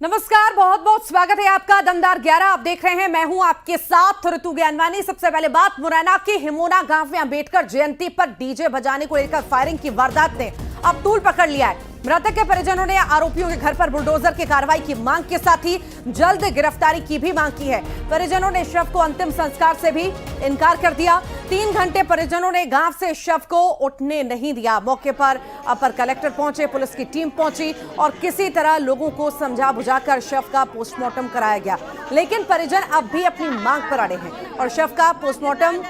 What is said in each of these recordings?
नमस्कार, बहुत बहुत स्वागत है आपका दमदार 11 आप देख रहे हैं। मैं हूं आपके साथ ऋतु ज्ञानवानी। सबसे पहले बात मुरैना के हिमोना गांव में अंबेडकर जयंती पर डीजे बजाने को लेकर फायरिंग की वारदात ने अब तूल पकड़ लिया है। मृतक के परिजनों ने आरोपियों के घर पर बुलडोजर की कार्रवाई की मांग के साथ ही जल्द गिरफ्तारी की भी मांग की है। परिजनों ने शव को अंतिम संस्कार से भी इनकार कर दिया। 3 घंटे परिजनों ने गांव से शव को उठने नहीं दिया। मौके पर अपर कलेक्टर पहुंचे, पुलिस की टीम पहुंची और किसी तरह लोगों को समझा बुझाकर शव का पोस्टमार्टम कराया गया। लेकिन परिजन अब भी अपनी मांग पर अड़े हैं और शव का पोस्टमार्टम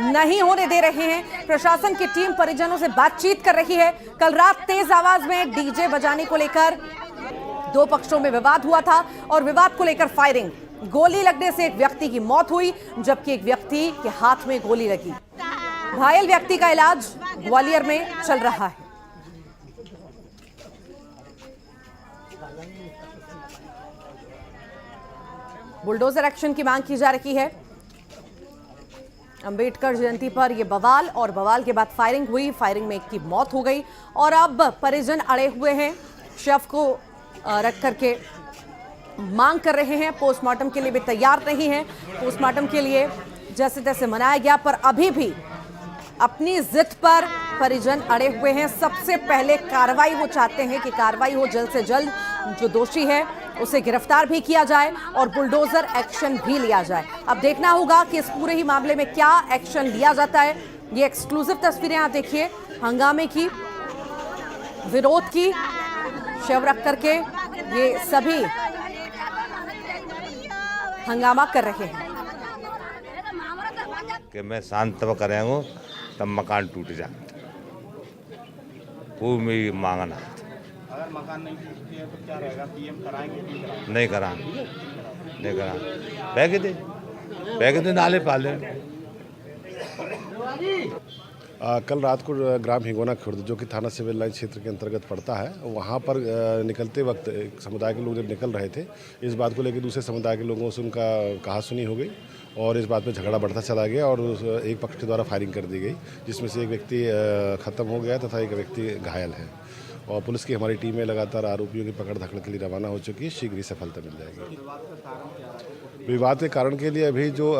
नहीं होने दे रहे हैं। प्रशासन की टीम परिजनों से बातचीत कर रही है। कल रात तेज आवाज में डीजे बजाने को लेकर 2 पक्षों में विवाद हुआ था और विवाद को लेकर फायरिंग, गोली लगने से एक व्यक्ति की मौत हुई जबकि एक व्यक्ति के हाथ में गोली लगी। घायल व्यक्ति का इलाज ग्वालियर में चल रहा है। बुलडोजर एक्शन की मांग की जा रही है। अंबेडकर जयंती पर यह बवाल और बवाल के बाद फायरिंग हुई। फायरिंग में एक की मौत हो गई और अब परिजन अड़े हुए हैं। शव को रख करके मांग कर रहे हैं। पोस्टमार्टम के लिए भी तैयार नहीं है। पोस्टमार्टम के लिए जैसे तैसे मनाया गया पर अभी भी अपनी जिद पर परिजन अड़े हुए हैं। सबसे पहले कार्रवाई वो चाहते हैं कि कार्रवाई हो जल्द से जल्द, जो दोषी है उसे गिरफ्तार भी किया जाए और बुलडोजर एक्शन भी लिया जाए। अब देखना होगा कि इस पूरे ही मामले में क्या एक्शन लिया जाता है। ये एक्सक्लूसिव तस्वीरें आप देखिए हंगामे की, विरोध की। शव रख करके ये सभी हंगामा कर रहे हैं कि मैं शांत तब करेंगे तब मकान टूट जाए। वो मेरी मांगना। अगर मकान नहीं टूटती है तो क्या रहेगा? पीएम कराएंगे कि नहीं कराएंगे, नहीं कराएंगे। पैके दे नाले पाले। कल रात को ग्राम हिंगोना खुर्द, जो कि थाना सिविल लाइन क्षेत्र के अंतर्गत पड़ता है, वहाँ पर निकलते वक्त एक समुदाय के लोग जब निकल रहे थे, इस बात को लेकर दूसरे समुदाय के लोगों से उनका कहासुनी हो गई और इस बात पे झगड़ा बढ़ता चला गया और एक पक्ष के द्वारा फायरिंग कर दी गई, जिसमें से एक व्यक्ति खत्म हो गया तथा एक व्यक्ति घायल है। और पुलिस की हमारी टीमें लगातार आरोपियों की पकड़ धकड़ के लिए रवाना हो चुकी है। शीघ्र ही सफलता मिल जाएगी। विवाद के कारण के लिए अभी जो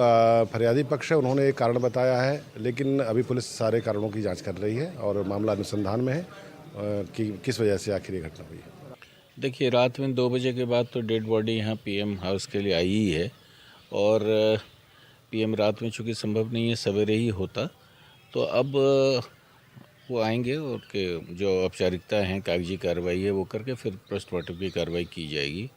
फरियादी पक्ष है उन्होंने एक कारण बताया है, लेकिन अभी पुलिस सारे कारणों की जांच कर रही है और मामला अनुसंधान में है कि किस वजह से आखिर ये घटना हुई है। देखिए, रात में 2 बजे के बाद तो डेड बॉडी यहाँ पीएम हाउस के लिए आई ही है और पीएम रात में चूँकि संभव नहीं है, सवेरे ही होता, तो अब वो आएंगे और के जो औपचारिकता हैं, कागजी कार्रवाई है वो करके फिर पोस्टमार्टम की कार्रवाई की जाएगी।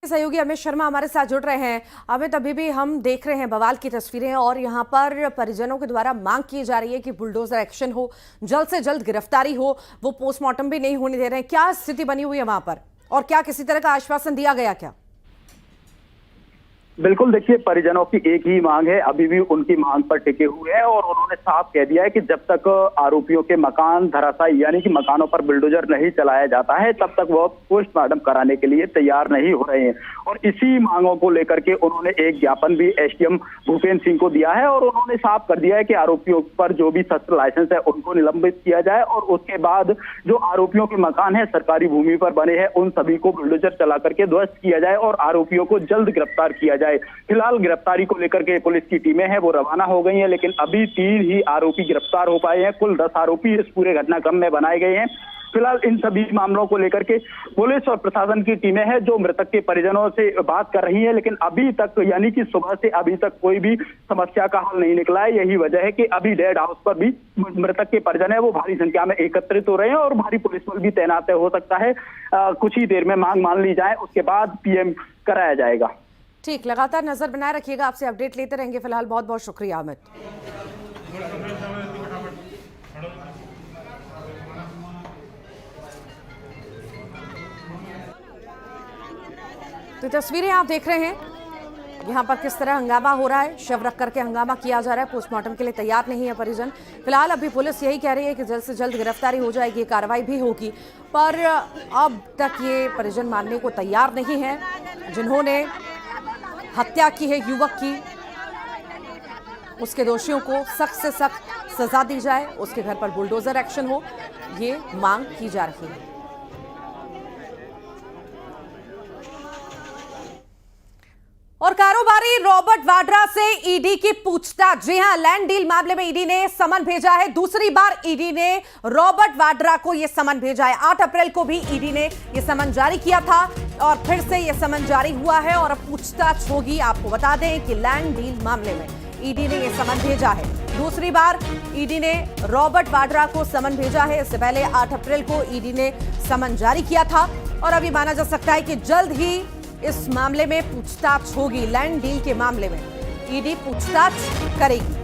सहयोगी अमित शर्मा हमारे साथ जुड़ रहे हैं। अमित, अभी भी हम देख रहे हैं बवाल की तस्वीरें और यहाँ पर परिजनों के द्वारा मांग की जा रही है कि बुलडोजर एक्शन हो, जल्द से जल्द गिरफ्तारी हो। वो पोस्टमार्टम भी नहीं होने दे रहे हैं। क्या स्थिति बनी हुई है वहां पर और क्या किसी तरह का आश्वासन दिया गया क्या? बिल्कुल, देखिए परिजनों की एक ही मांग है, अभी भी उनकी मांग पर टिके हुए हैं और उन्होंने साफ कह दिया है कि जब तक आरोपियों के मकान धराशायी यानी कि मकानों पर बुलडोजर नहीं चलाया जाता है तब तक वह पोस्टमार्टम कराने के लिए तैयार नहीं हो रहे हैं। और इसी मांगों को लेकर के उन्होंने एक ज्ञापन भी एसडीएम भूपेंद्र सिंह को दिया है और उन्होंने साफ कर दिया है कि आरोपियों पर जो भी शस्त्र लाइसेंस है उनको निलंबित किया जाए और उसके बाद जो आरोपियों के मकान है सरकारी भूमि पर बने हैं उन सभी को बुलडोजर चला करके ध्वस्त किया जाए और आरोपियों को जल्द गिरफ्तार किया जाए। फिलहाल गिरफ्तारी को लेकर के पुलिस की टीमें हैं वो रवाना हो गई हैं, लेकिन अभी 3 ही आरोपी गिरफ्तार हो पाए हैं। कुल 10 आरोपी इस पूरे घटनाक्रम में बनाए गए हैं। फिलहाल इन सभी मामलों को लेकर के पुलिस और प्रशासन की टीमें हैं जो मृतक के परिजनों से बात कर रही हैं, लेकिन अभी तक यानी कि सुबह से अभी तक कोई भी समस्या का हल नहीं निकला है। यही वजह है कि अभी डेड हाउस पर भी मृतक के परिजन है वो भारी संख्या में एकत्रित हो रहे हैं और भारी पुलिस बल भी तैनात हो सकता है। कुछ ही देर में मांग मान ली जाए, उसके बाद पीएम कराया जाएगा। ठीक, लगातार नजर बनाए रखिएगा, आपसे अपडेट लेते रहेंगे। फिलहाल बहुत बहुत शुक्रिया अमित। तो तस्वीरें आप देख रहे हैं यहाँ पर किस तरह हंगामा हो रहा है। शव रख करके हंगामा किया जा रहा है। पोस्टमार्टम के लिए तैयार नहीं है परिजन। फिलहाल अभी पुलिस यही कह रही है कि जल्द से जल्द गिरफ्तारी हो जाएगी, कार्रवाई भी होगी, पर अब तक ये परिजन मानने को तैयार नहीं है। जिन्होंने हत्या की है युवक की, उसके दोषियों को सख्त से सख्त सजा दी जाए, उसके घर पर बुलडोजर एक्शन हो, ये मांग की जा रही है। और कारोबारी रॉबर्ट वाड्रा से ईडी की पूछताछ। जी हां, लैंड डील मामले में ईडी ने समन भेजा है। दूसरी बार ईडी ने रॉबर्ट वाड्रा को यह समन भेजा है। 8 अप्रैल को भी ईडी ने यह समन जारी किया था और फिर से यह समन जारी हुआ है और अब पूछताछ होगी। आपको बता दें कि लैंड डील मामले में ईडी ने यह समन भेजा है। दूसरी बार ईडी ने रॉबर्ट वाड्रा को समन भेजा है। इससे पहले 8 अप्रैल को ईडी ने समन जारी किया था और अभी माना जा सकता है कि जल्द ही इस मामले में पूछताछ होगी। लैंड डील के मामले में ईडी पूछताछ करेगी।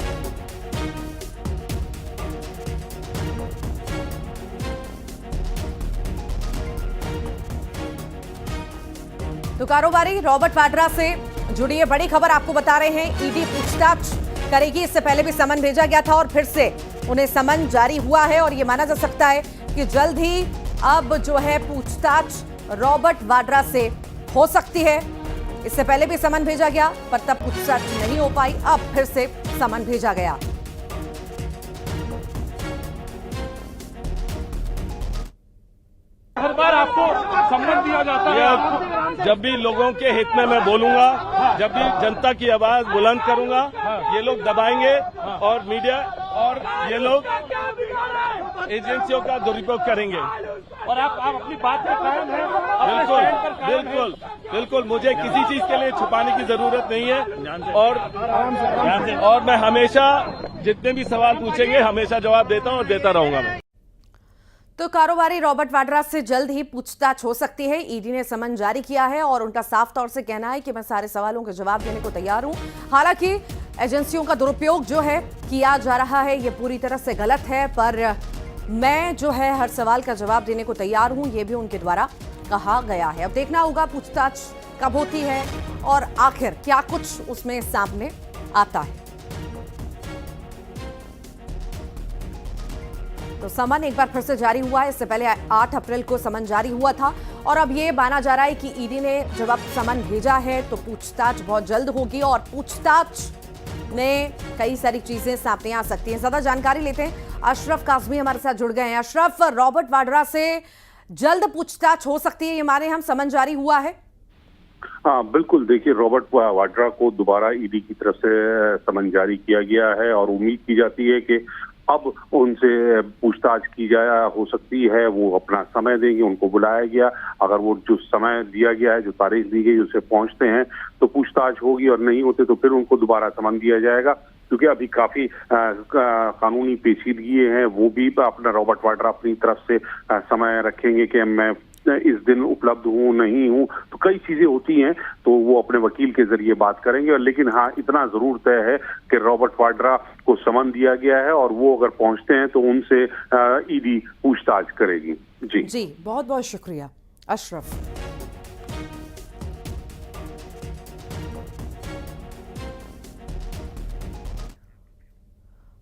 तो कारोबारी रॉबर्ट वाड्रा से जुड़ी ये बड़ी खबर आपको बता रहे हैं। ईडी पूछताछ करेगी। इससे पहले भी समन भेजा गया था और फिर से उन्हें समन जारी हुआ है और ये माना जा सकता है कि जल्द ही अब जो है पूछताछ रॉबर्ट वाड्रा से हो सकती है। इससे पहले भी समन भेजा गया पर तब पूछताछ नहीं हो पाई। अब फिर से समन भेजा गया। हर बार आपको सम्मान दिया जाता है। जब भी लोगों के हित में मैं बोलूंगा, जब भी जनता की आवाज बुलंद करूंगा, ये लोग दबाएंगे और मीडिया और ये लोग एजेंसियों का दुरुपयोग करेंगे। और आप अपनी बात पे कायम हैं। बिल्कुल बिल्कुल बिल्कुल, मुझे किसी चीज के लिए छुपाने की जरूरत नहीं है और मैं हमेशा जितने भी सवाल पूछेंगे हमेशा जवाब देता हूं और देता रहूंगा मैं। तो कारोबारी रॉबर्ट वाड्रा से जल्द ही पूछताछ हो सकती है। ईडी ने समन जारी किया है और उनका साफ तौर से कहना है कि मैं सारे सवालों के जवाब देने को तैयार हूं। हालांकि एजेंसियों का दुरुपयोग जो है किया जा रहा है ये पूरी तरह से गलत है, पर मैं जो है हर सवाल का जवाब देने को तैयार हूं, ये भी उनके द्वारा कहा गया है। अब देखना होगा पूछताछ कब होती है और आखिर क्या कुछ उसमें सामने आता है। तो समन एक बार फिर से जारी हुआ है। इससे पहले 8 अप्रैल को समन जारी हुआ था और अब ये माना जा रहा है कि ईडी ने जब अब समन भेजा है तो पूछताछ बहुत जल्द होगी और पूछताछ में कई सारी चीजें सामने आ सकती हैं। ज्यादा जानकारी लेते हैं, अशरफ काज़मी हमारे साथ जुड़ गए हैं। अशरफ, रॉबर्ट वाड्रा से जल्द पूछताछ हो सकती है, ये माने हम समन जारी हुआ है? हाँ बिल्कुल, देखिए रॉबर्ट वाड्रा को दोबारा ईडी की तरफ से समन जारी किया गया है और उम्मीद की जाती है कि अब उनसे पूछताछ की जाए हो सकती है। वो अपना समय देंगे, उनको बुलाया गया। अगर वो जो समय दिया गया है, जो तारीख दी गई उसे पहुंचते हैं तो पूछताछ होगी और नहीं होते तो फिर उनको दोबारा समन दिया जाएगा। क्योंकि अभी काफी कानूनी पेचीदगी हैं, वो भी अपना रॉबर्ट वाड्रा अपनी तरफ से समय रखेंगे कि मैं इस दिन उपलब्ध हूँ नहीं हूँ, तो कई चीजें होती हैं तो वो अपने वकील के जरिए बात करेंगे। लेकिन हाँ, इतना जरूर तय है कि रॉबर्ट वाड्रा को समन दिया गया है और वो अगर पहुंचते हैं तो उनसे ईडी पूछताछ करेगी। जी बहुत बहुत शुक्रिया अशरफ।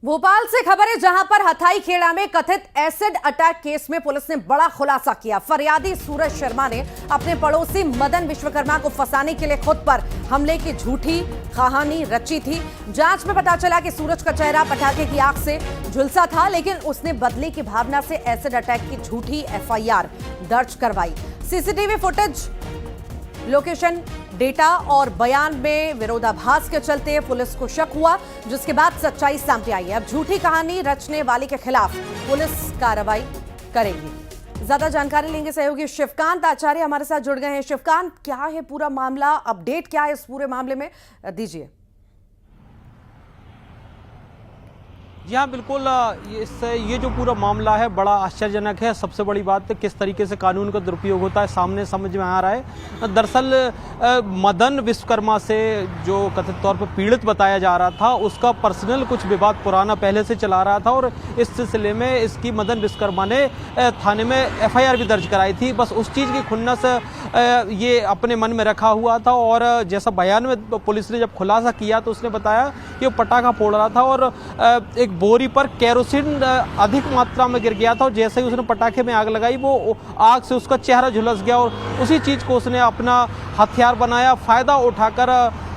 भोपाल से खबर है, जहां पर हथाई खेड़ा में कथित एसिड अटैक केस में पुलिस ने बड़ा खुलासा किया। फरियादी सूरज शर्मा ने अपने पड़ोसी मदन विश्वकर्मा को फंसाने के लिए खुद पर हमले की झूठी कहानी रची थी। जांच में पता चला कि सूरज का चेहरा पटाखे की आग से झुलसा था, लेकिन उसने बदले की भावना से एसिड अटैक की झूठी एफआईआर दर्ज करवाई। सीसीटीवी फुटेज, लोकेशन डेटा और बयान में विरोधाभास के चलते पुलिस को शक हुआ, जिसके बाद सच्चाई सामने आई है। अब झूठी कहानी रचने वाले के खिलाफ पुलिस कार्रवाई करेगी। ज्यादा जानकारी लेंगे सहयोगी शिवकांत आचार्य हमारे साथ जुड़ गए हैं। शिवकांत, क्या है पूरा मामला, अपडेट क्या है इस पूरे मामले में, दीजिए। जी हाँ बिल्कुल, ये जो पूरा मामला है बड़ा आश्चर्यजनक है। सबसे बड़ी बात है किस तरीके से कानून का दुरुपयोग होता है सामने समझ में आ रहा है। दरअसल मदन विश्वकर्मा से जो कथित तौर पर पीड़ित बताया जा रहा था, उसका पर्सनल कुछ विवाद पुराना पहले से चला रहा था और इस सिलसिले में इसकी मदन विश्वकर्मा ने थाने में एफआईआर भी दर्ज कराई थी। बस उस चीज़ की खुन्नस ये अपने मन में रखा हुआ था और जैसा बयान में पुलिस ने जब खुलासा किया तो उसने बताया कि वो पटाखा फोड़ रहा था और एक बोरी पर केरोसिन अधिक मात्रा में गिर गया था और जैसे ही उसने पटाखे में आग लगाई वो आग से उसका चेहरा झुलस गया और उसी चीज़ को उसने अपना हथियार बनाया। फ़ायदा उठाकर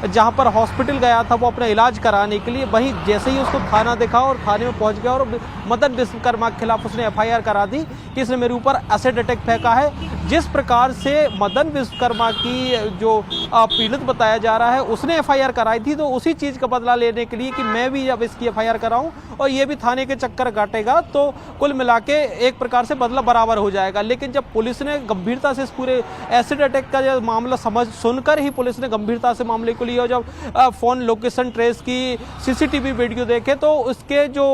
जहां पर हॉस्पिटल गया था वो अपना इलाज कराने के लिए, वहीं जैसे ही उसको थाना देखा और थाने में पहुंच गया और मदन विश्वकर्मा के खिलाफ उसने FIR करा दी कि इसने मेरे ऊपर एसिड अटैक फेंका है। जिस प्रकार से मदन विश्वकर्मा की जो पीड़ित बताया जा रहा है उसने FIR कराई थी, तो उसी चीज़ का बदला लेने के लिए कि मैं भी अब इसकी FIR कराऊं और ये भी थाने के चक्कर काटेगा, तो कुल मिला के एक प्रकार से बदला बराबर हो जाएगा। लेकिन जब पुलिस ने गंभीरता से इस पूरे एसिड अटैक का जो मामला सुनकर ही पुलिस ने गंभीरता से मामले को लिया, जब फ़ोन लोकेशन ट्रेस की CCTV वीडियो देखे तो उसके जो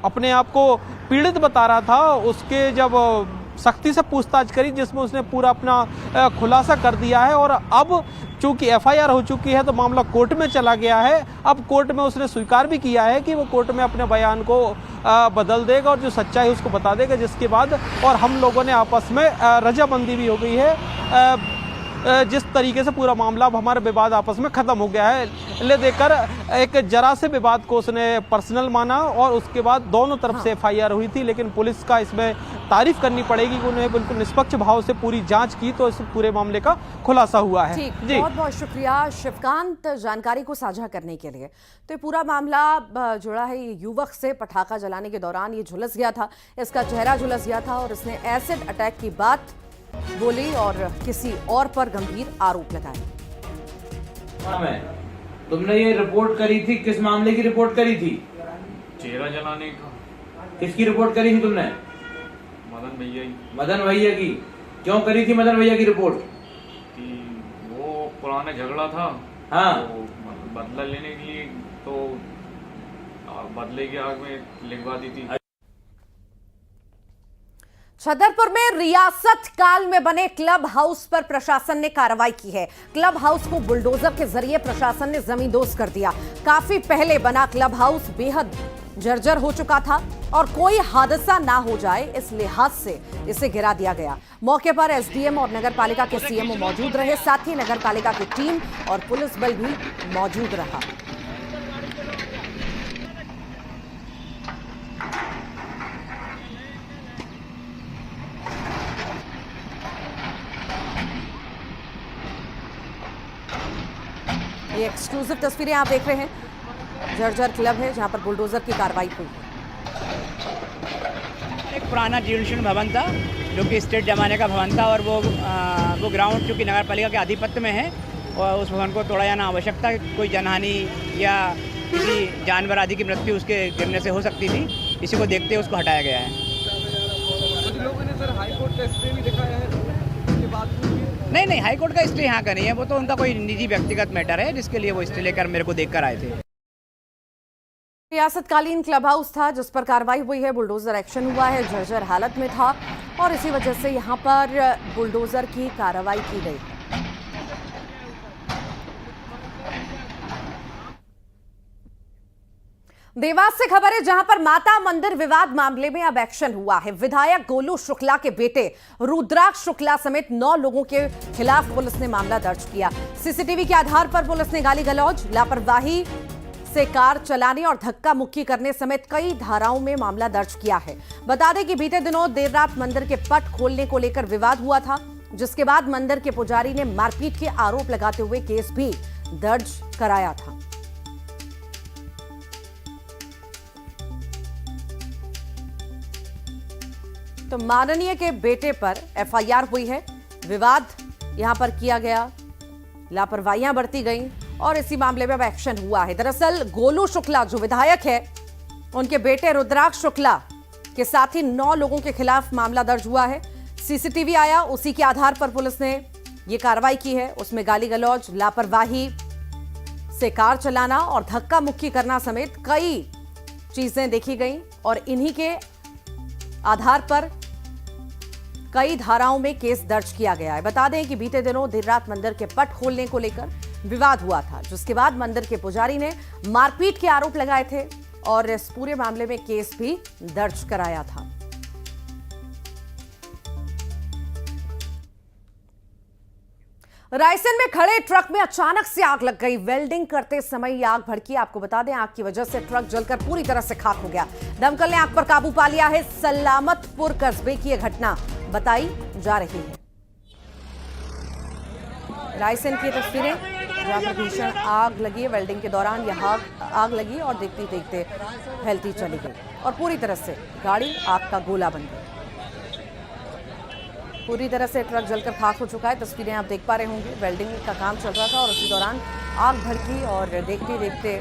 अपने आप को पीड़ित बता रहा था उसके जब सख्ती से पूछताछ करी, जिसमें उसने पूरा अपना खुलासा कर दिया है। और अब चूंकि FIR हो चुकी है तो मामला कोर्ट में चला गया है। अब कोर्ट में उसने स्वीकार भी किया है कि वो कोर्ट में अपने बयान को बदल देगा और जो सच्चाई है उसको बता देगा, जिसके बाद और हम लोगों ने आपस में रजामंदी भी हो गई है। जिस तरीके से पूरा मामला अब हमारा विवाद आपस में ख़त्म हो गया है, ले देकर एक जरा से विवाद को उसने पर्सनल माना और उसके बाद दोनों तरफ से FIR हुई थी। लेकिन पुलिस का इसमें तारीफ करनी पड़ेगी कि उन्होंने बिल्कुल निष्पक्ष भाव से पूरी जांच की, तो इस पूरे मामले का खुलासा हुआ है। ठीक, बहुत बहुत शुक्रिया शिवकांत जानकारी को साझा करने के लिए। तो ये पूरा मामला जुड़ा है ये युवक से। पटाखा जलाने के दौरान ये झुलस गया था, इसका चेहरा झुलस गया था और इसने एसिड अटैक की बात बोली और किसी और पर गंभीर आरोप लगाए। तुमने ये रिपोर्ट करी थी, किस मामले की रिपोर्ट करी थी? चेहरा जलाने का। किसकी रिपोर्ट करी थी तुमने? मदन भैया की। मदन भैया की। क्यों करी थी मदन भैया की रिपोर्ट? कि वो पुराना झगड़ा था, हाँ, तो बदला लेने के लिए, तो बदले की आग में लिखवा दी थी। छतरपुर में रियासत काल में बने क्लब हाउस पर प्रशासन ने कार्रवाई की है। क्लब हाउस को बुलडोजर के जरिए प्रशासन ने जमींदोज कर दिया। काफी पहले बना क्लब हाउस बेहद जर्जर हो चुका था और कोई हादसा ना हो जाए इस लिहाज से इसे गिरा दिया गया। मौके पर SDM और नगरपालिका के CMO मौजूद रहे, साथ ही नगरपालिका की टीम और पुलिस बल भी मौजूद रहा। ये एक्सक्लूसिव तस्वीरें आप देख रहे हैं। जर्जर क्लब है जहां पर बुलडोजर की कार्रवाई हुई है। एक पुराना ज्यूडिशियल भवन था जो कि स्टेट जमाने का भवन था और वो ग्राउंड चूँकि नगर पालिका के आधिपत्य में है और उस भवन को तोड़ा जाना आवश्यक था। कोई जनहानि या किसी जानवर आदि की मृत्यु उसके गिरने से हो सकती थी, इसी को देखते हुए उसको हटाया गया है। कुछ लोगों ने सर हाईकोर्ट का स्टे भी दिखाया है, उसके बाद नहीं, हाईकोर्ट का स्टे यहाँ का नहीं है, वो तो उनका कोई निजी व्यक्तिगत मैटर है जिसके लिए वो स्टे लेकर मेरे को देख कर आए थे। रियासतकालीन क्लब हाउस था जिस पर कार्रवाई हुई है, बुलडोजर एक्शन हुआ है, जर्जर हालत में था और इसी वजह से यहां पर बुलडोजर की कार्रवाई की गई। देवास से खबर है जहां पर माता मंदिर विवाद मामले में अब एक्शन हुआ है। विधायक गोलू शुक्ला के बेटे रुद्राक्ष शुक्ला समेत 9 लोगों के खिलाफ पुलिस ने मामला दर्ज किया। CCTV के आधार पर पुलिस ने गाली गलौज, लापरवाही से कार चलाने और धक्का मुक्की करने समेत कई धाराओं में मामला दर्ज किया है। बता दें कि बीते दिनों देर रात मंदिर के पट खोलने को लेकर विवाद हुआ था, जिसके बाद मंदिर के पुजारी ने मारपीट के आरोप लगाते हुए केस भी दर्ज कराया था। तो माननीय के बेटे पर FIR हुई है, विवाद यहां पर किया गया, लापरवाहियां बरती गई और इसी मामले में अब एक्शन हुआ है। दरअसल गोलू शुक्ला जो विधायक है, उनके बेटे रुद्राक्ष शुक्ला के साथ ही 9 लोगों के खिलाफ मामला दर्ज हुआ है। CCTV आया, उसी के आधार पर पुलिस ने ये कार्रवाई की है। उसमें गाली गलौज, लापरवाही से कार चलाना और धक्का मुक्की करना समेत कई चीजें देखी गई और इन्हीं के आधार पर कई धाराओं में केस दर्ज किया गया है। बता दें कि बीते दिनों देर रात मंदिर के पट खोलने को लेकर विवाद हुआ था, जिसके बाद मंदिर के पुजारी ने मारपीट के आरोप लगाए थे और इस पूरे मामले में केस भी दर्ज कराया था। रायसेन में खड़े ट्रक में अचानक से आग लग गई। वेल्डिंग करते समय ये आग भड़की। आपको बता दें, आग की वजह से ट्रक जलकर पूरी तरह से खाक हो गया। दमकल ने आग पर काबू पा लिया है। सलामतपुर कस्बे की यह घटना बताई जा रही है। रायसेन की तस्वीरें जहां पर भीषण आग लगी है। वेल्डिंग के दौरान यह आग लगी और देखते देखते फैलती चली गई और पूरी तरह से गाड़ी आग का गोला बन गई। पूरी तरह से ट्रक जलकर खाक हो चुका है। तस्वीरें आप देख पा रहे होंगे। वेल्डिंग का काम चल रहा था और उसी दौरान आग भड़की और देखते देखते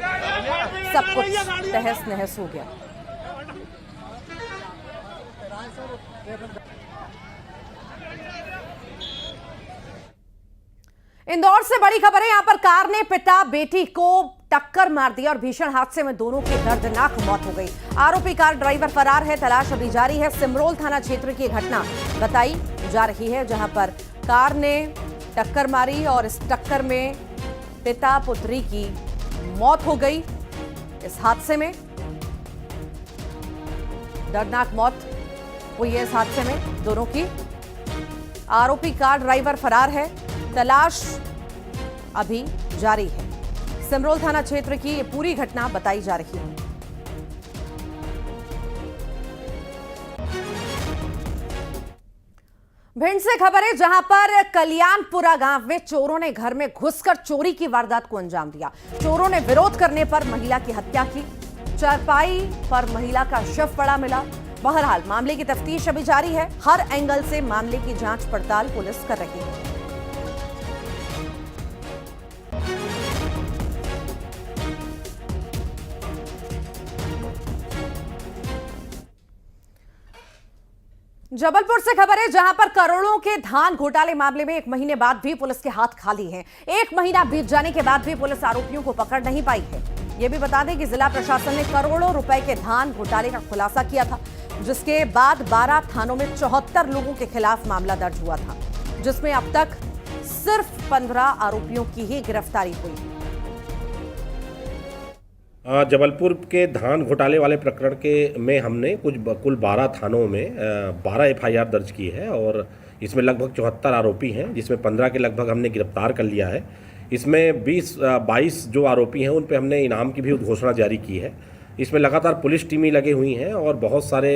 सब कुछ तहस नहस हो गया। इंदौर से बड़ी खबर है। यहां पर कार ने पिता बेटी को टक्कर मार दी और भीषण हादसे में दोनों की दर्दनाक मौत हो गई। आरोपी कार ड्राइवर फरार है। तलाश अभी जारी है। सिमरोल थाना क्षेत्र की घटना बताई जा रही है, जहां पर कार ने टक्कर मारी और इस टक्कर में पिता पुत्री की मौत हो गई। इस हादसे में दर्दनाक मौत हुई है। इस हादसे में दोनों की। आरोपी कार ड्राइवर फरार है। तलाश अभी जारी है। सिमरोल थाना क्षेत्र की ये पूरी घटना बताई जा रही है। भिंड से खबर है, जहां पर कल्याणपुरा गांव में चोरों ने घर में घुसकर चोरी की वारदात को अंजाम दिया। चोरों ने विरोध करने पर महिला की हत्या की। चारपाई पर महिला का शव पड़ा मिला। बहरहाल मामले की तफ्तीश अभी जारी है। हर एंगल से मामले की जांच पड़ताल पुलिस कर रही है। जबलपुर से खबर है, जहां पर करोड़ों के धान घोटाले मामले में 1 महीने बाद भी पुलिस के हाथ खाली हैं। 1 महीना बीत जाने के बाद भी पुलिस आरोपियों को पकड़ नहीं पाई है। यह भी बता दें कि जिला प्रशासन ने करोड़ों रुपए के धान घोटाले का खुलासा किया था, जिसके बाद 12 थानों में 74 लोगों के खिलाफ मामला दर्ज हुआ था, जिसमें अब तक सिर्फ 15 आरोपियों की ही गिरफ्तारी हुई है। जबलपुर के धान घोटाले वाले प्रकरण में हमने कुल 12 थानों में 12 एफआईआर दर्ज की है और इसमें लगभग 74 आरोपी हैं, जिसमें 15 के लगभग हमने गिरफ्तार कर लिया है। इसमें 22 जो आरोपी हैं उन पे हमने इनाम की भी घोषणा जारी की है। इसमें लगातार पुलिस टीमें लगी हुई हैं और बहुत सारे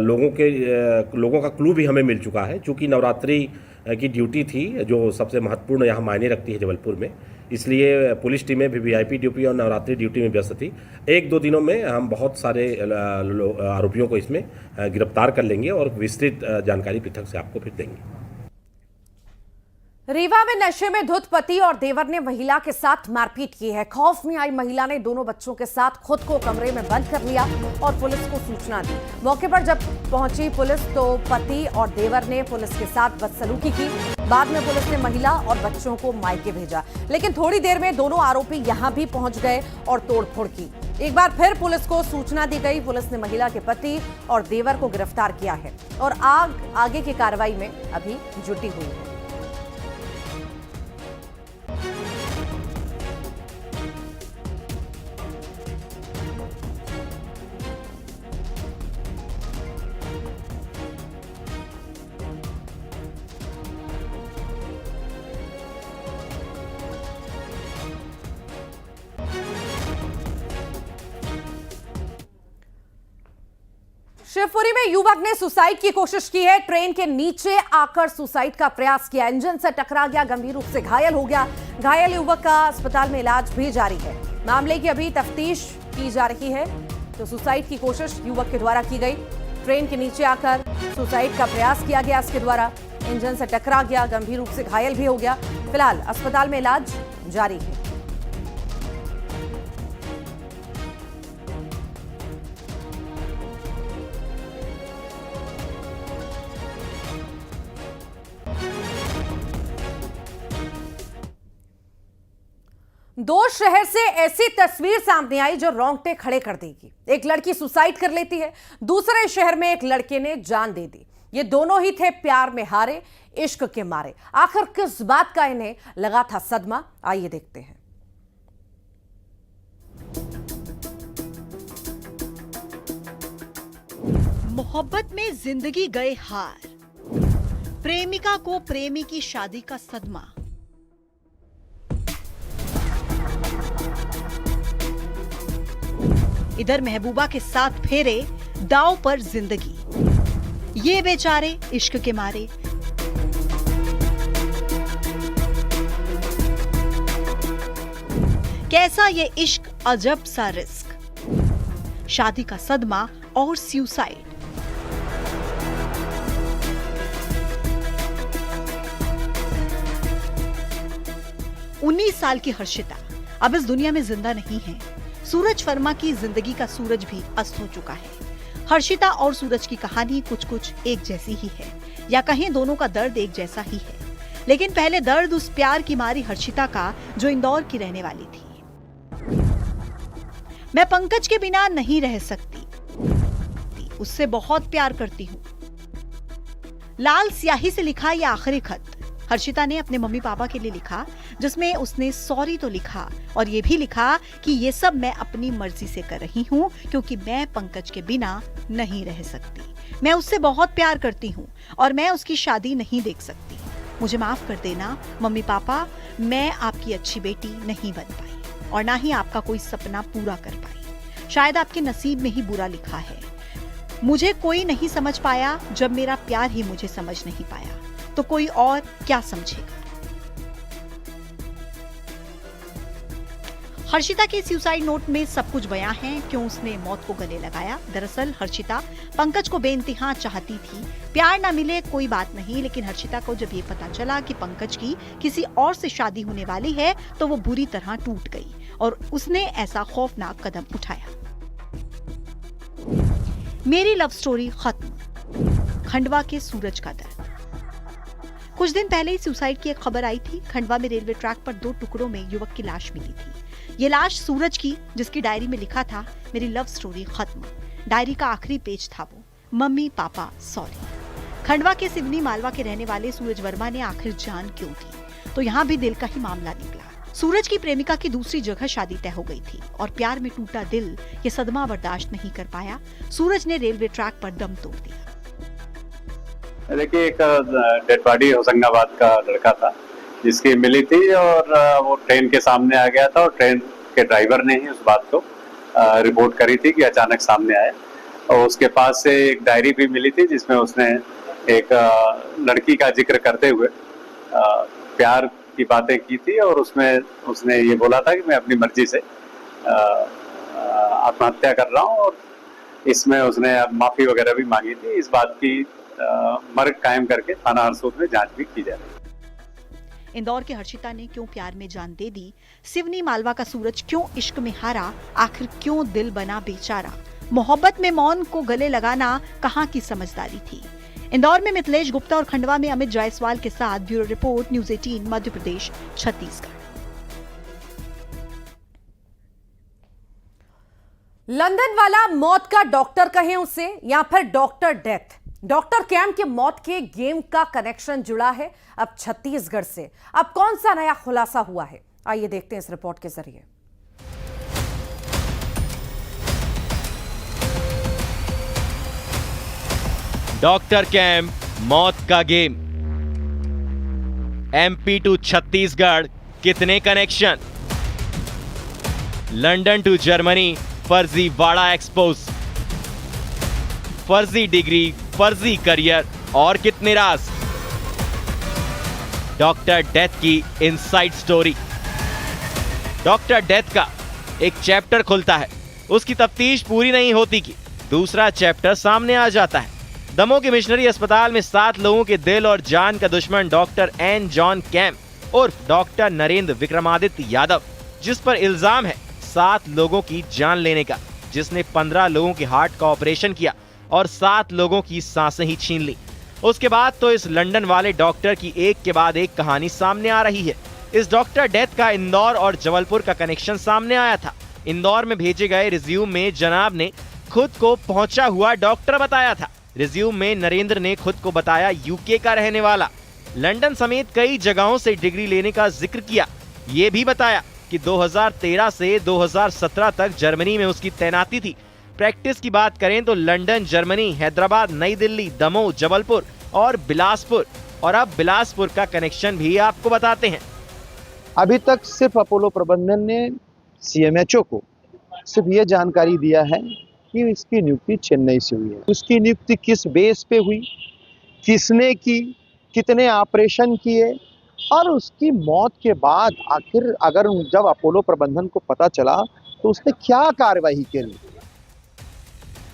लोगों का क्लू भी हमें मिल चुका है। चूँकि नवरात्रि की ड्यूटी थी जो सबसे महत्वपूर्ण यहाँ मायने रखती है जबलपुर में, इसलिए पुलिस टीमें भी वीआईपी ड्यूटी और नवरात्रि ड्यूटी में व्यस्त थी। 1-2 दिनों में हम बहुत सारे आरोपियों को इसमें गिरफ्तार कर लेंगे और विस्तृत जानकारी पृथक से आपको फिर देंगे। रीवा में नशे में धुत पति और देवर ने महिला के साथ मारपीट की है। खौफ में आई महिला ने दोनों बच्चों के साथ खुद को कमरे में बंद कर लिया और पुलिस को सूचना दी। मौके पर जब पहुंची पुलिस तो पति और देवर ने पुलिस के साथ बदसलूकी की। बाद में पुलिस ने महिला और बच्चों को मायके भेजा, लेकिन थोड़ी देर में दोनों आरोपी यहां भी पहुंच गए और तोड़फोड़ की। एक बार फिर पुलिस को सूचना दी गई। पुलिस ने महिला के पति और देवर को गिरफ्तार किया है और आगे की कार्रवाई में अभी जुटी हुई है। शिवपुरी में युवक ने सुसाइड की कोशिश की है। ट्रेन के नीचे आकर सुसाइड का प्रयास किया। इंजन से टकरा गया, गंभीर रूप से घायल हो गया। घायल युवक का अस्पताल में इलाज भी जारी है। मामले की अभी तफ्तीश की जा रही है। तो सुसाइड की कोशिश युवक के द्वारा की गई। ट्रेन के नीचे आकर सुसाइड का प्रयास किया गया इसके द्वारा। इंजन से टकरा गया, गंभीर रूप से घायल भी हो गया। फिलहाल अस्पताल में इलाज जारी है। दो शहर से ऐसी तस्वीर सामने आई जो रोंगटे खड़े कर देगी। एक लड़की सुसाइड कर लेती है, दूसरे शहर में एक लड़के ने जान दे दी। ये दोनों ही थे प्यार में हारे, इश्क के मारे। आखिर किस बात का इन्हें लगा था सदमा, आइए देखते हैं। मोहब्बत में जिंदगी गए हार, प्रेमिका को प्रेमी की शादी का सदमा। इधर महबूबा के साथ फेरे दांव पर जिंदगी। ये बेचारे इश्क के मारे। कैसा ये इश्क अजब सा रिस्क, शादी का सदमा और सुसाइड। उन्नीस साल की हर्षिता अब इस दुनिया में जिंदा नहीं है। सूरज वर्मा की जिंदगी का सूरज भी अस्त हो चुका है। हर्षिता और सूरज की कहानी कुछ कुछ एक जैसी ही है, या कहें दोनों का दर्द एक जैसा ही है। लेकिन पहले दर्द उस प्यार की मारी हर्षिता का जो इंदौर की रहने वाली थी। मैं पंकज के बिना नहीं रह सकती, उससे बहुत प्यार करती हूँ। लाल स्याही से लिखा यह आखिरी खत हर्षिता ने अपने मम्मी पापा के लिए लिखा, जिसमें उसने सॉरी तो लिखा और ये भी लिखा कि ये सब मैं अपनी मर्जी से कर रही हूँ क्योंकि मैं पंकज के बिना नहीं रह सकती। मैं उससे बहुत प्यार करती हूँ और मैं उसकी शादी नहीं देख सकती। मुझे माफ कर देना मम्मी पापा, मैं आपकी अच्छी बेटी नहीं बन पाई और ना ही आपका कोई सपना पूरा कर पाई। शायद आपके नसीब में ही बुरा लिखा है। मुझे कोई नहीं समझ पाया, जब मेरा प्यार ही मुझे समझ नहीं पाया तो कोई और क्या समझेगा। हर्षिता के सुसाइड नोट में सब कुछ बयां है, क्यों उसने मौत को गले लगाया। दरअसल हर्षिता पंकज को बेइंतहा चाहती थी। प्यार ना मिले कोई बात नहीं, लेकिन हर्षिता को जब ये पता चला कि पंकज की किसी और से शादी होने वाली है तो वो बुरी तरह टूट गई और उसने ऐसा खौफनाक कदम उठाया। मेरी लव स्टोरी खत्म, खंडवा के सूरज का दर्द। कुछ दिन पहले ही सुसाइड की एक खबर आई थी। खंडवा में रेलवे ट्रैक पर 2 टुकड़ों में युवक की लाश मिली थी। ये लाश सूरज की, जिसकी डायरी में लिखा था मेरी लव स्टोरी खत्म। डायरी का आखिरी पेज था वो, मम्मी पापा सॉरी। खंडवा के सिवनी मालवा के रहने वाले सूरज वर्मा ने आखिर जान क्यों दी, तो यहाँ भी दिल का ही मामला निकला। सूरज की प्रेमिका की दूसरी जगह शादी तय हो गई थी और प्यार में टूटा दिल ये सदमा बर्दाश्त नहीं कर पाया। सूरज ने रेलवे ट्रैक पर दम तोड़ दिया। देखिए, एक डेड बॉडी होशंगाबाद का लड़का था जिसकी मिली थी और वो ट्रेन के सामने आ गया था और ट्रेन के ड्राइवर ने ही उस बात को रिपोर्ट करी थी कि अचानक सामने आया। और उसके पास से एक डायरी भी मिली थी जिसमें उसने एक लड़की का जिक्र करते हुए प्यार की बातें की थी और उसमें उसने ये बोला था कि मैं अपनी मर्जी से आत्महत्या कर रहा हूँ और इसमें उसने माफी वगैरह भी मांगी थी। इस बात की मर्ग कायम करके थाना हरसूद में जांच भी की जा रही है। इंदौर की हर्षिता ने क्यों प्यार में जान दे दी, सिवनी मालवा का सूरज क्यों इश्क में हारा, आखिर क्यों दिल बना बेचारा। मोहब्बत में मौन को गले लगाना कहाँ की समझदारी थी। इंदौर में मिथिलेश गुप्ता और खंडवा में अमित जायसवाल के साथ bureau report, news 18 Madhya Pradesh Chhattisgarh. London वाला मौत का डॉक्टर कहें उसे या फिर डॉक्टर डेथ। डॉक्टर कैम के मौत के गेम का कनेक्शन जुड़ा है अब छत्तीसगढ़ से। अब कौन सा नया खुलासा हुआ है, आइए देखते हैं इस रिपोर्ट के जरिए। डॉक्टर कैम मौत का गेम, एमपी टू छत्तीसगढ़ कितने कनेक्शन। लंदन टू जर्मनी फर्जी वाड़ा एक्सपोज, फर्जी डिग्री, फर्जी करियर और कितने राज। डॉक्टर डेथ की इनसाइड स्टोरी। डॉक्टर डेथ का एक चैप्टर खुलता है, उसकी तफ्तीश पूरी नहीं होती कि दूसरा चैप्टर सामने आ जाता है। दमोह के मिशनरी अस्पताल में 7 लोगों के दिल और जान का दुश्मन डॉक्टर एन जॉन कैम उर्फ डॉक्टर नरेंद्र विक्रमादित्य यादव, जिस पर इल्जाम है 7 लोगों की जान लेने का, जिसने 15 लोगों के हार्ट का ऑपरेशन किया और 7 लोगों की सांसें ही छीन ली। उसके बाद तो इस लंदन वाले डॉक्टर की एक के बाद एक कहानी सामने आ रही है। इस डॉक्टर डेथ का इंदौर और जबलपुर का कनेक्शन सामने आया था। इंदौर में भेजे गए रिज्यूम में जनाब ने खुद को पहुंचा हुआ डॉक्टर बताया था। रिज्यूम में नरेंद्र ने खुद को बताया यूके का रहने वाला। लंदन समेत कई जगहों से डिग्री लेने का जिक्र किया। ये भी बताया कि 2013 से 2017 तक जर्मनी में उसकी तैनाती थी। प्रैक्टिस की बात करें तो लंदन, जर्मनी, हैदराबाद, नई दिल्ली, दमोह, जबलपुर और बिलासपुर, और अब बिलासपुर का कनेक्शन भी आपको बताते हैं। अभी तक सिर्फ अपोलो प्रबंधन ने सीएमएचओ को सिर्फ ये जानकारी दिया है कि इसकी नियुक्ति चेन्नई से हुई है। उसकी नियुक्ति किस बेस पे हुई, किसने की, कितने ऑपरेशन किए और उसकी मौत के बाद आखिर अगर जब अपोलो प्रबंधन को पता चला तो उसने क्या कार्यवाही करी?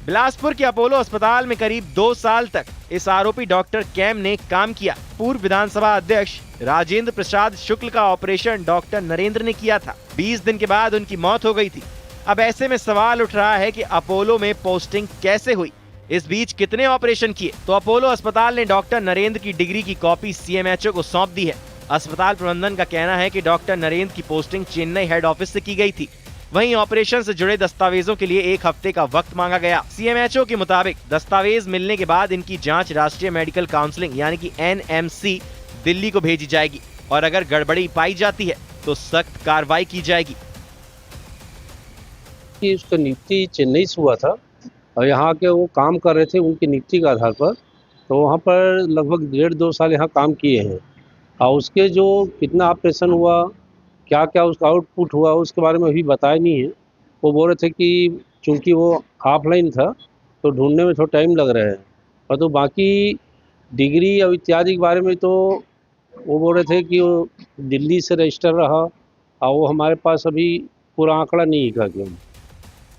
बिलासपुर के अपोलो अस्पताल में करीब 2 साल तक इस आरोपी डॉक्टर कैम ने काम किया। पूर्व विधानसभा अध्यक्ष राजेंद्र प्रसाद शुक्ल का ऑपरेशन डॉक्टर नरेंद्र ने किया था। 20 दिन के बाद उनकी मौत हो गई थी। अब ऐसे में सवाल उठ रहा है कि अपोलो में पोस्टिंग कैसे हुई, इस बीच कितने ऑपरेशन किए? तो अपोलो अस्पताल ने डॉक्टर नरेंद्र की डिग्री की कॉपी सीएमएचओ को सौंप दी है। अस्पताल प्रबंधन का कहना है कि डॉक्टर नरेंद्र की पोस्टिंग चेन्नई हेड ऑफिस से की गई थी। वहीं ऑपरेशन से जुड़े दस्तावेजों के लिए 1 हफ्ते का वक्त मांगा गया। सीएमएचओ के मुताबिक दस्तावेज मिलने के बाद इनकी जांच राष्ट्रीय मेडिकल काउंसिलिंग यानी कि एनएमसी दिल्ली को भेजी जाएगी और अगर गड़बड़ी पाई जाती है तो सख्त कार्रवाई की जाएगी। कि उसका नियुक्ति चेन्नई से हुआ था और यहाँ के वो काम कर रहे थे उनकी नियुक्ति के आधार पर, तो वहाँ पर लगभग 1.5-2 साल यहाँ काम किए हैं और उसके जो कितना ऑपरेशन हुआ, क्या क्या उसका आउटपुट हुआ, उसके बारे में अभी बताया नहीं है। वो बोल रहे थे कि चूँकि वो ऑफलाइन था तो ढूंढने में थोड़ा टाइम लग रहा है, और तो बाकी डिग्री और इत्यादि के बारे में तो वो बोल रहे थे कि वो दिल्ली से रजिस्टर रहा और वो हमारे पास अभी पूरा आंकड़ा नहीं है क्यों।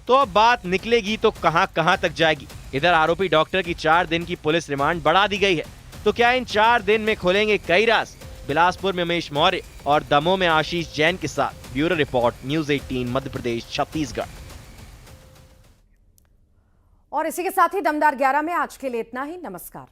तो अब बात निकलेगी तो कहां तक जाएगी। इधर आरोपी डॉक्टर की 4 दिन की पुलिस रिमांड बढ़ा दी गई है। तो क्या इन 4 दिन में खुलेंगे कई राज? बिलासपुर में उमेश मौर्य और दमोह में आशीष जैन के साथ bureau report, news 18 Madhya Pradesh Chhattisgarh. और इसी के साथ ही दमदार 11 में आज के लिए इतना ही। नमस्कार।